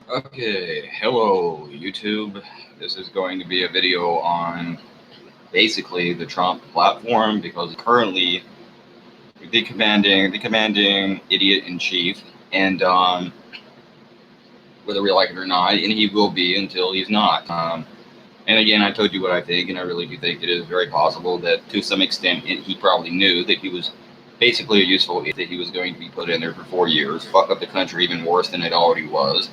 Okay, hello YouTube. This is going to be a video on basically the Trump platform because currently the commanding idiot in chief, and whether we like it or not, and he will be until he's not. And again, I told you what I think, and I really do think it is very possible that to some extent he probably knew that he was basically a useful idiot, that he was going to be put in there for 4 years, fuck up the country even worse than it already was,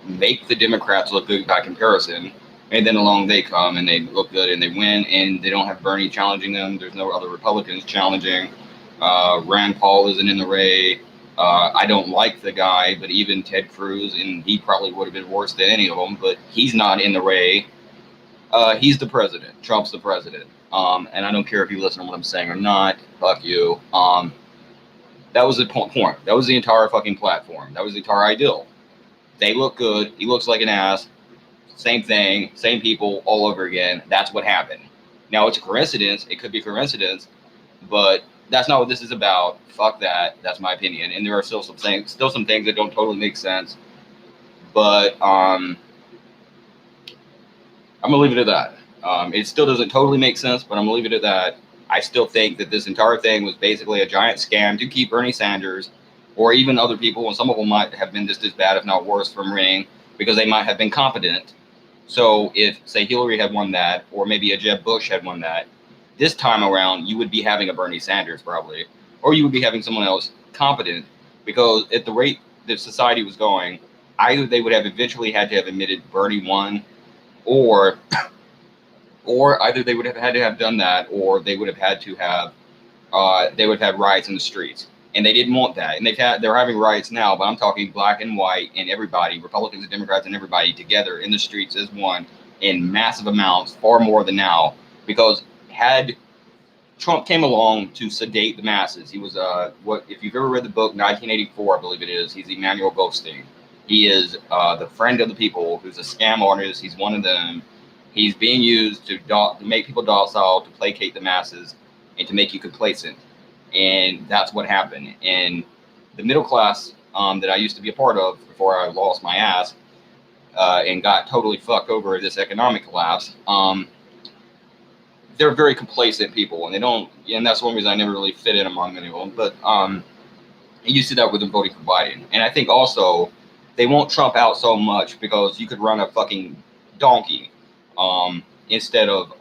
make the Democrats look good by comparison, and then along they come and they look good and they win, and they don't have Bernie challenging them. There's no other Republicans challenging. Rand Paul isn't in the race. I don't like the guy, but even Ted Cruz, and he probably would have been worse than any of them, but he's not in the race. He's the president. Trump's the president. And I don't care if you listen to what I'm saying or not. Fuck you. That was the point. That was the entire fucking platform. That was the entire ideal. They look good. He looks like an ass. Same thing, same people all over again. That's what happened. Now it's a coincidence. It could be a coincidence, but that's not what this is about. Fuck that. That's my opinion. And there are still some things that don't totally make sense. But I'm gonna leave it at that. It still doesn't totally make sense, but I'm gonna leave it at that. I still think that this entire thing was basically a giant scam to keep Bernie Sanders or even other people, and some of them might have been just as bad, if not worse, from running because they might have been competent. So if, say, Hillary had won that, or maybe a Jeb Bush had won that, this time around, you would be having a Bernie Sanders probably, or you would be having someone else competent, because at the rate that society was going, either they would have eventually had to have admitted Bernie won, or either they would have had to have done that, or they would have had to have riots in the streets, and they didn't want that. And they're having riots now, but I'm talking black and white and everybody, Republicans and Democrats and everybody together in the streets as one in massive amounts, far more than now. Because had Trump came along to sedate the masses, he was what if you've ever read the book 1984, I believe it is. He's Emmanuel Goldstein. He is the friend of the people, who's a scam artist. He's one of them. He's being used to make people docile, to placate the masses, and to make you complacent. And that's what happened. And the middle class that I used to be a part of before I lost my ass and got totally fucked over this economic collapse, they're very complacent people, and they don't. And that's one reason I never really fit in among many of them. But you see that with them voting for Biden. And I think also they won't Trump out so much because you could run a fucking donkey instead of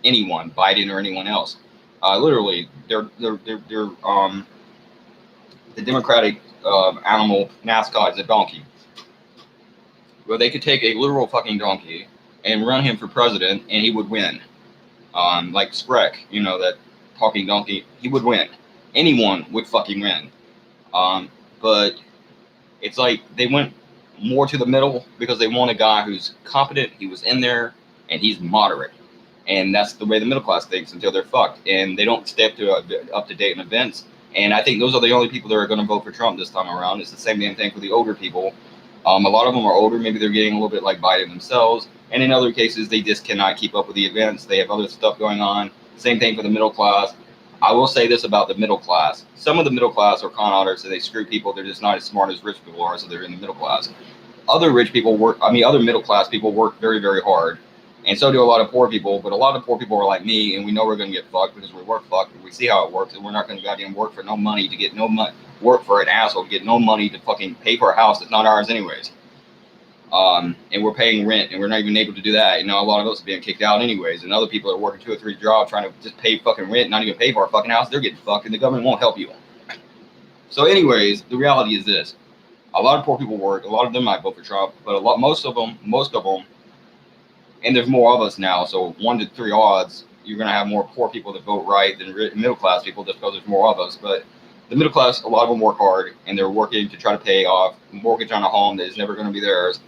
anyone, Biden or anyone else. Literally, they're the Democratic animal mascot is a donkey. Well, they could take a literal fucking donkey and run him for president, and he would win. Like Shrek, that talking donkey, he would win. Anyone would fucking win. But it's like they went more to the middle because they want a guy who's competent. He was in there, and he's moderate. And that's the way the middle class thinks until they're fucked, and they don't stay up to date in events. And I think those are the only people that are going to vote for Trump this time around. It's the same damn thing for the older people. A lot of them are older. Maybe they're getting a little bit like Biden themselves. And in other cases, they just cannot keep up with the events. They have other stuff going on. Same thing for the middle class. I will say this about the middle class. Some of the middle class are con artists, so they screw people. They're just not as smart as rich people are, so they're in the middle class. Other other middle class people work very, very hard. And so do a lot of poor people, but a lot of poor people are like me, and we know we're going to get fucked because we work fucked, and we see how it works, and we're not going to goddamn work for no money to get no money, work for an asshole to get no money to fucking pay for a house that's not ours anyways. And we're paying rent, and we're not even able to do that. A lot of us are being kicked out anyways, and other people are working 2 or 3 jobs trying to just pay fucking rent, not even pay for our fucking house. They're getting fucked, and the government won't help you. So anyways, the reality is this. A lot of poor people work. A lot of them might vote for Trump, but most of them, and there's more of us now, so 1 to 3 odds, you're going to have more poor people that vote right than middle class people just because there's more of us. But the middle class, a lot of them work hard, and they're working to try to pay off a mortgage on a home that is never going to be theirs.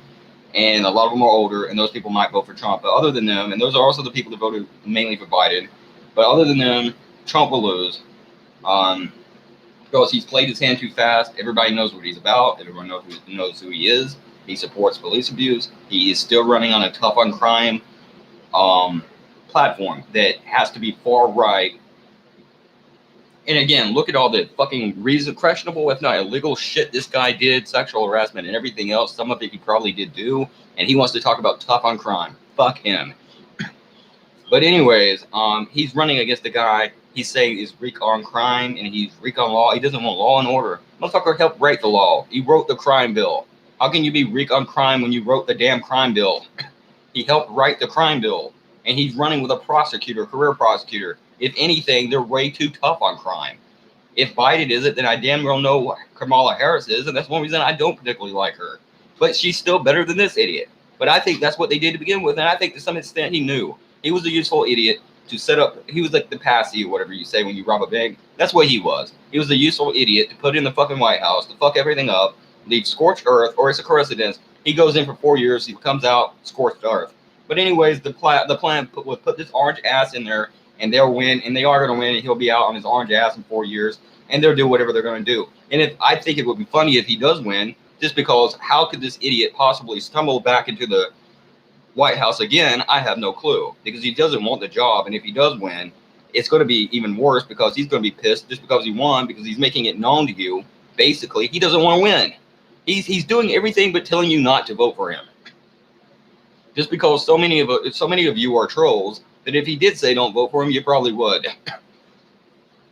And a lot of them are older, and those people might vote for Trump. But other than them, and those are also the people that voted mainly for Biden, but other than them, Trump will lose because he's played his hand too fast. Everybody knows what he's about. Everyone knows who he is. He supports police abuse. He is still running on a tough on crime platform that has to be far right And again, look at all the fucking questionable, if not illegal shit this guy did, sexual harassment and everything else. Some of it he probably did do. And he wants to talk about tough on crime. Fuck him. But anyways, he's running against the guy he's saying is weak on crime and he's weak on law. He doesn't want law and order. Motherfucker helped write the law. He wrote the crime bill. How can you be weak on crime when you wrote the damn crime bill? He helped write the crime bill. And he's running with a prosecutor, career prosecutor. If anything, they're way too tough on crime. If Biden isn't, then I damn well know what Kamala Harris is, and that's one reason I don't particularly like her. But she's still better than this idiot. But I think that's what they did to begin with, and I think to some extent he knew. He was a useful idiot to set up. He was like the patsy or whatever you say when you rob a bank. That's what he was. He was a useful idiot to put in the fucking White House, to fuck everything up, leave scorched earth, or it's a coincidence. He goes in for 4 years, he comes out scorched earth. But anyways, the plan was put this orange ass in there, and they'll win, and they are going to win, and he'll be out on his orange ass in 4 years, and they'll do whatever they're going to do. And if I think it would be funny if he does win, just because how could this idiot possibly stumble back into the White House again? I have no clue, because he doesn't want the job, and if he does win, it's going to be even worse because he's going to be pissed just because he won, because he's making it known to you, basically, he doesn't want to win. He's doing everything but telling you not to vote for him. Just because so many of you are trolls that if he did say don't vote for him, you probably would.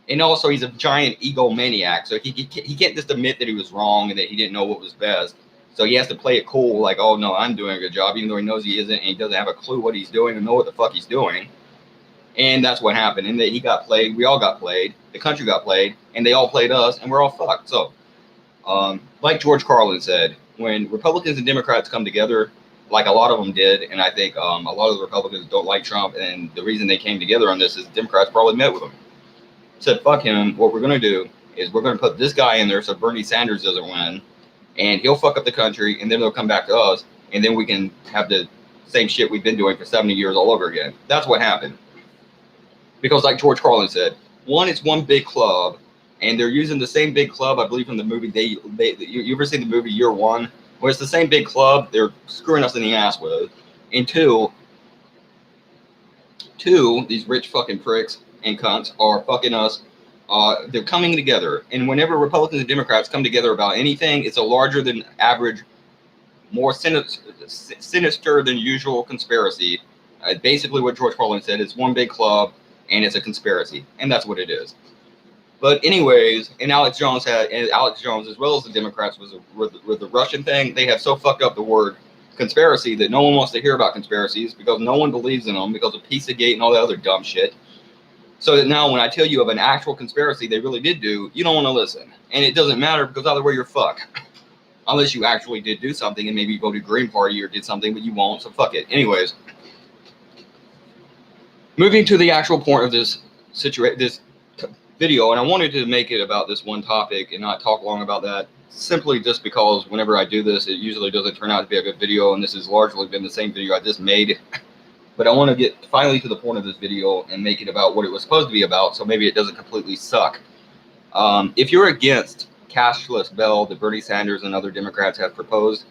And also, he's a giant egomaniac, so he can't just admit that he was wrong and that he didn't know what was best. So he has to play it cool, like, oh no, I'm doing a good job, even though he knows he isn't, and he doesn't have a clue what he's doing or know what the fuck he's doing. And that's what happened. And that he got played, we all got played, the country got played, and they all played us, and we're all fucked. So, like George Carlin said, when Republicans and Democrats come together, like a lot of them did, and I think a lot of the Republicans don't like Trump, and the reason they came together on this is Democrats probably met with him. Said, fuck him, what we're going to do is we're going to put this guy in there so Bernie Sanders doesn't win, and he'll fuck up the country, and then they'll come back to us, and then we can have the same shit we've been doing for 70 years all over again. That's what happened. Because like George Carlin said, it's one big club, and they're using the same big club, I believe, from the movie, you ever seen the movie Year One? Well, it's the same big club they're screwing us in the ass with. And two, these rich fucking pricks and cunts are fucking us. They're coming together. And whenever Republicans and Democrats come together about anything, it's a larger than average, more sinister than usual conspiracy. Basically what George Carlin said, it's one big club and it's a conspiracy. And that's what it is. But anyways, and Alex Jones, as well as the Democrats, with the Russian thing, they have so fucked up the word conspiracy that no one wants to hear about conspiracies because no one believes in them because of Pizzagate and all that other dumb shit. So that now when I tell you of an actual conspiracy they really did do, you don't want to listen. And it doesn't matter because either way you're fucked. Unless you actually did do something and maybe you voted Green Party or did something, but you won't, so fuck it. Anyways, moving to the actual point of this video, and I wanted to make it about this one topic and not talk long about that, simply just because whenever I do this, it usually doesn't turn out to be a good video, and this has largely been the same video I just made. But I want to get finally to the point of this video and make it about what it was supposed to be about, so maybe it doesn't completely suck. If you're against cashless bill that Bernie Sanders and other Democrats have proposed,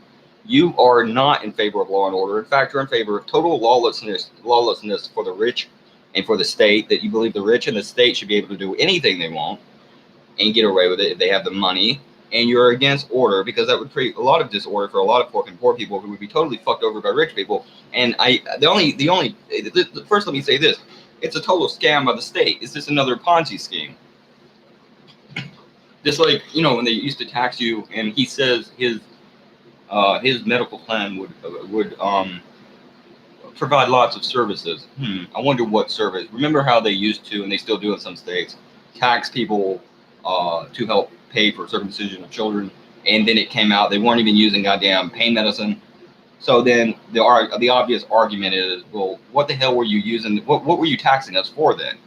you are not in favor of law and order. In fact, you're in favor of total lawlessness for the rich and for the state, that you believe the rich and the state should be able to do anything they want and get away with it if they have the money. And you're against order because that would create a lot of disorder for a lot of fucking poor people who would be totally fucked over by rich people. And first let me say this. It's a total scam by the state. It's just another Ponzi scheme. Just like, when they used to tax you, and he says his medical plan would provide lots of services. I wonder what service. Remember how they used to, and they still do in some states, tax people to help pay for circumcision of children, and then it came out they weren't even using goddamn pain medicine. So then the obvious argument is, well, what the hell were you using? What were you taxing us for then?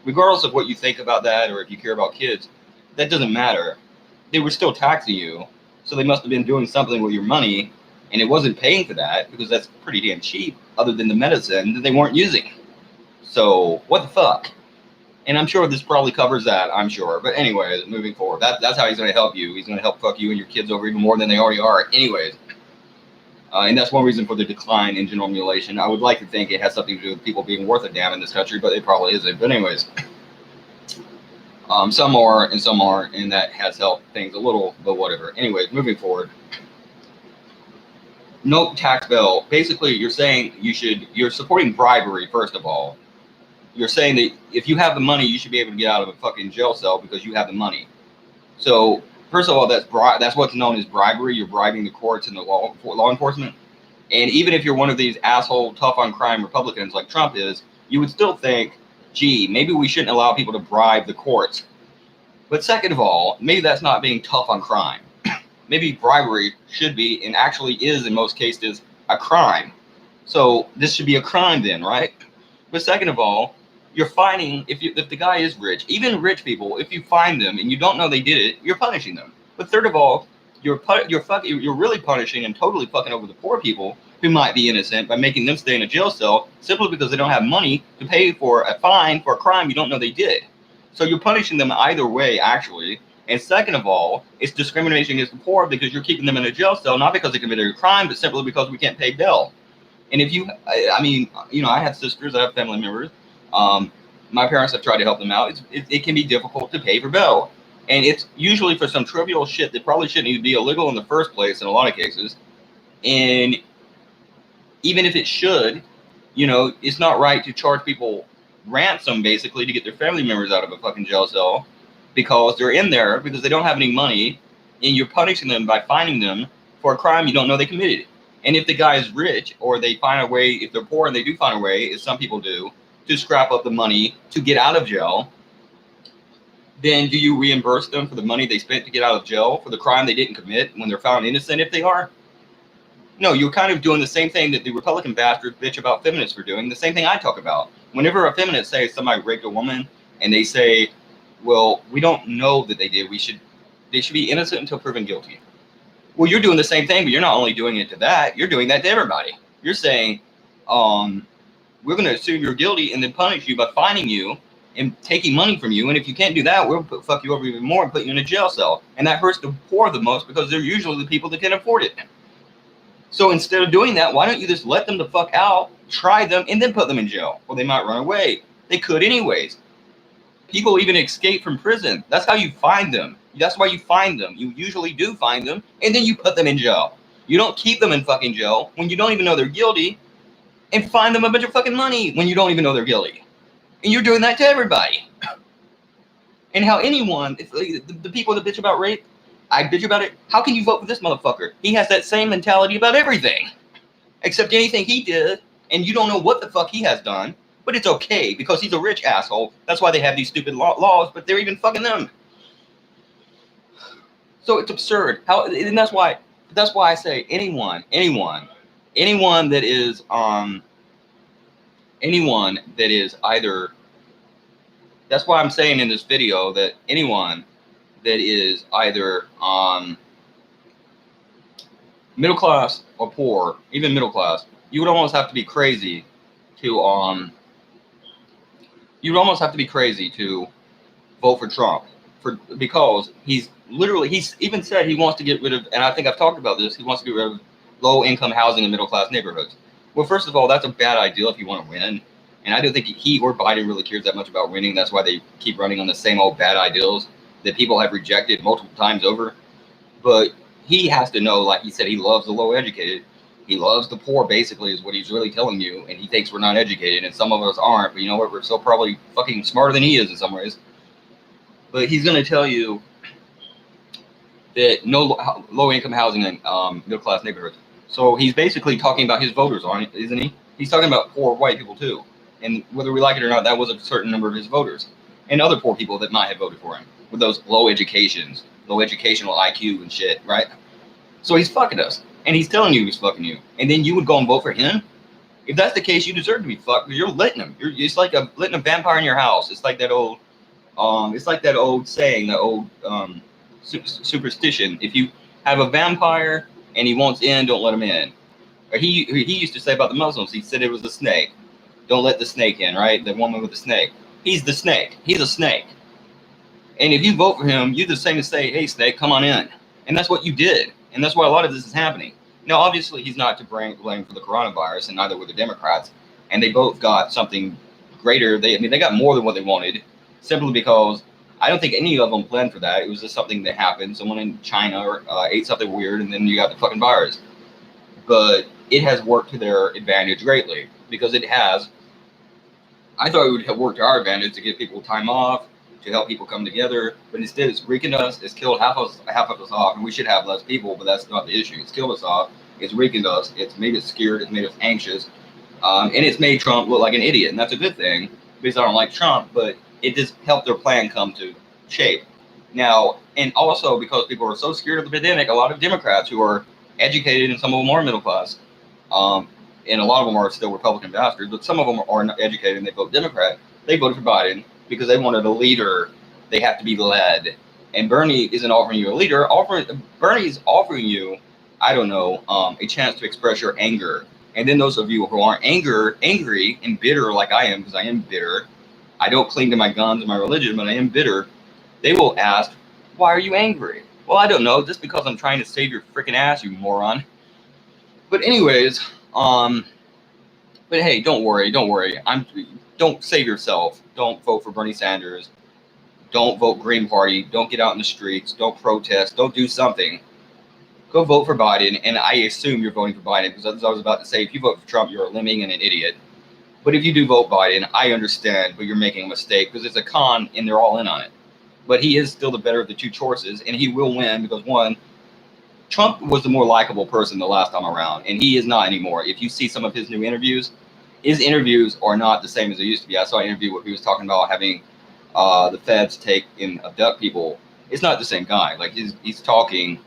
Regardless of what you think about that, or if you care about kids, that doesn't matter. They were still taxing you, so they must have been doing something with your money, and it wasn't paying for that because that's pretty damn cheap, other than the medicine that they weren't using. So what the fuck? And I'm sure this probably covers that, I'm sure. But anyways, moving forward, that's how he's going to help you. He's going to help fuck you and your kids over even more than they already are. Anyways, and that's one reason for the decline in general mutilation. I would like to think it has something to do with people being worth a damn in this country, but it probably isn't. But anyways, Some are and some aren't, and that has helped things a little, but whatever. Anyways, moving forward. No tax bill. Basically, you're saying you're supporting bribery, first of all. You're saying that if you have the money, you should be able to get out of a fucking jail cell because you have the money. So, first of all, that's what's known as bribery. You're bribing the courts and the law enforcement. And even if you're one of these asshole, tough on crime Republicans like Trump is, you would still think, gee, maybe we shouldn't allow people to bribe the courts. But second of all, maybe that's not being tough on crime. Maybe bribery should be, and actually is in most cases, a crime. So this should be a crime then, right? But second of all, you're fining, if the guy is rich, even rich people, if you find them and you don't know they did it, you're punishing them. But third of all, you're really punishing and totally fucking over the poor people who might be innocent by making them stay in a jail cell simply because they don't have money to pay for a fine for a crime you don't know they did. So you're punishing them either way, actually. And second of all, it's discrimination against the poor because you're keeping them in a jail cell, not because they committed a crime, but simply because we can't pay bail. And if you, I mean, you know, I have sisters, I have family members. My parents have tried to help them out. It can be difficult to pay for bail. And it's usually for some trivial shit that probably shouldn't even be illegal in the first place in a lot of cases. And even if it should, you know, it's not right to charge people ransom basically to get their family members out of a fucking jail cell because they're in there because they don't have any money, and you're punishing them by fining them for a crime you don't know they committed. And if the guy is rich, or they find a way, if they're poor and they do find a way, as some people do, to scrap up the money to get out of jail, then do you reimburse them for the money they spent to get out of jail for the crime they didn't commit when they're found innocent if they are? No, you're kind of doing the same thing that the Republican bastards bitch about feminists for doing, the same thing I talk about. Whenever a feminist says somebody raped a woman and they say, well, we don't know that they did, they should be innocent until proven guilty. Well, you're doing the same thing, but you're not only doing it to that, you're doing that to everybody. You're saying, we're going to assume you're guilty and then punish you by fining you and taking money from you. And if you can't do that, we'll fuck you over even more and put you in a jail cell. And that hurts the poor the most because they're usually the people that can afford it. So instead of doing that, why don't you just let them the fuck out, try them, and then put them in jail? Well, they might run away. They could anyways. People even escape from prison. That's how you find them. That's why you find them. You usually do find them, and then you put them in jail. You don't keep them in fucking jail when you don't even know they're guilty and fine them a bunch of fucking money when you don't even know they're guilty. And you're doing that to everybody. And how anyone, the people that bitch about rape, I bitch about it. How can you vote for this motherfucker? He has that same mentality about everything. Except anything he did, and you don't know what the fuck he has done. But it's okay, because he's a rich asshole. That's why they have these stupid laws, but they're even fucking them. So it's absurd. And that's why I say anyone that is either, that's why I'm saying in this video that anyone that is either middle class or poor, even middle class, you would almost have to be crazy to vote for Trump because he's even said he wants to get rid of, and I think I've talked about this, he wants to get rid of low income housing in middle class neighborhoods. Well, first of all, that's a bad idea if you want to win. And I don't think he or Biden really cares that much about winning. That's why they keep running on the same old bad ideals that people have rejected multiple times over. But he has to know, like he said, he loves the low educated. He loves the poor, basically, is what he's really telling you. And he thinks we're not educated, and some of us aren't. But you know what? We're still probably fucking smarter than he is in some ways. But he's going to tell you that no low-income housing in middle-class neighborhoods. So he's basically talking about his voters, isn't he? He's talking about poor white people, too. And whether we like it or not, that was a certain number of his voters. And other poor people that might have voted for him with those low educational IQ and shit, right? So he's fucking us. And he's telling you he's fucking you. And then you would go and vote for him? If that's the case, you deserve to be fucked because you're letting him. It's like letting a vampire in your house. It's like that old saying, that old superstition. If you have a vampire and he wants in, don't let him in. Or he used to say about the Muslims, he said it was a snake. Don't let the snake in, right? The woman with the snake. He's the snake. He's a snake. And if you vote for him, you're the same as say, hey, snake, come on in. And that's what you did. And that's why a lot of this is happening. Now, obviously, he's not to blame for the coronavirus, and neither were the Democrats. And they both got something greater. They got more than what they wanted, simply because I don't think any of them planned for that. It was just something that happened. Someone in China ate something weird, and then you got the fucking virus. But it has worked to their advantage greatly, because it has. I thought it would have worked to our advantage to give people time off, to help people come together, but instead it's weakened us. It's killed half of us off, and we should have less people, but that's not the issue. It's killed us off. It's weakened us. It's made us scared. It's made us anxious, and it's made Trump look like an idiot, and that's a good thing because I don't like Trump, but it just helped their plan come to shape. Now, and also because people are so scared of the pandemic, a lot of Democrats who are educated and some of them are middle class, and a lot of them are still Republican bastards, but some of them are not educated and they vote Democrat. They voted for Biden because they wanted a leader. They have to be led. And Bernie isn't offering you a leader. Bernie's offering you, I don't know, a chance to express your anger. And then those of you who are angry and bitter like I am, because I am bitter, I don't cling to my guns and my religion, but I am bitter, they will ask, why are you angry? Well, I don't know, just because I'm trying to save your freaking ass, you moron. But anyways, but hey, don't worry. Don't save yourself. Don't vote for Bernie Sanders. Don't vote Green Party. Don't get out in the streets. Don't protest. Don't do something. Go vote for Biden. And I assume you're voting for Biden because as I was about to say, if you vote for Trump, you're a lemming and an idiot. But if you do vote Biden, I understand, but you're making a mistake because it's a con and they're all in on it. But he is still the better of the two choices, and he will win because one, Trump was the more likable person the last time around, and he is not anymore. If you see some of his new interviews, his interviews are not the same as they used to be. I saw an interview where he was talking about having the feds take and abduct people. It's not the same guy. Like he's talking.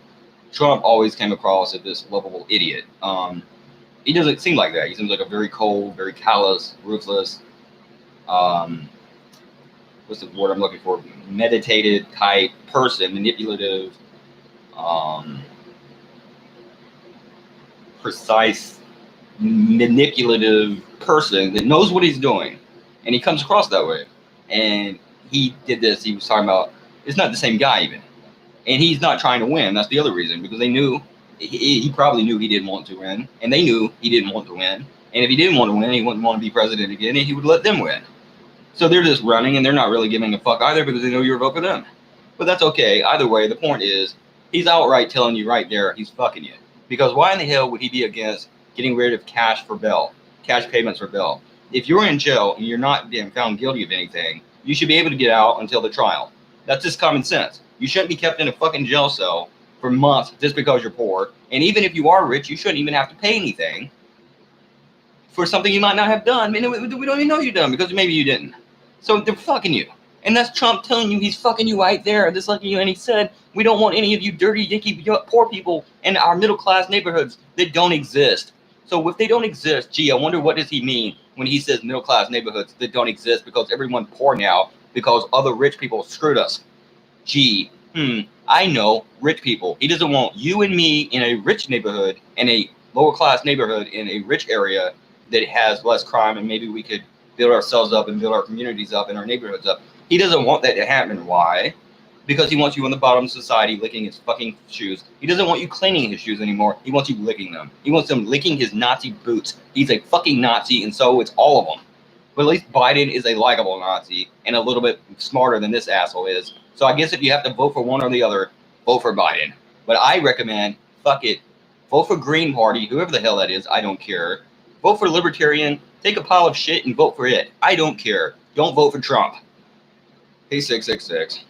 Trump always came across as this lovable idiot. He doesn't seem like that. He seems like a very cold, very callous, ruthless. What's the word I'm looking for? Meditated type person, manipulative. Precise, manipulative person that knows what he's doing, and he comes across that way. And he did this. He was talking about it's not the same guy even, and he's not trying to win. That's the other reason, because they knew he probably knew he didn't want to win, and they knew he didn't want to win. And if he didn't want to win, he wouldn't want to be president again, and he would let them win. So they're just running, and they're not really giving a fuck either because they know you're vote for them. But that's okay. Either way, the point is he's outright telling you right there he's fucking you. Because why in the hell would he be against getting rid of cash payments for bail? If you're in jail and you're not being found guilty of anything, you should be able to get out until the trial. That's just common sense. You shouldn't be kept in a fucking jail cell for months just because you're poor. And even if you are rich, you shouldn't even have to pay anything for something you might not have done. I mean, we don't even know you've done because maybe you didn't. So they're fucking you. And that's Trump telling you he's fucking you right there, just like you. And he said, we don't want any of you dirty, dinky, poor people in our middle-class neighborhoods that don't exist. So if they don't exist, gee, I wonder what does he mean when he says middle-class neighborhoods that don't exist because everyone's poor now because other rich people screwed us. Gee, I know rich people. He doesn't want you and me in a rich neighborhood, in a lower-class neighborhood, in a rich area that has less crime, and maybe we could build ourselves up and build our communities up and our neighborhoods up. He doesn't want that to happen. Why? Because he wants you on the bottom of society licking his fucking shoes. He doesn't want you cleaning his shoes anymore. He wants you licking them. He wants them licking his Nazi boots. He's a fucking Nazi, and so it's all of them. But at least Biden is a likable Nazi and a little bit smarter than this asshole is. So I guess if you have to vote for one or the other, vote for Biden. But I recommend, fuck it, vote for Green Party, whoever the hell that is, I don't care. Vote for Libertarian, take a pile of shit and vote for it. I don't care. Don't vote for Trump. Hey, 666.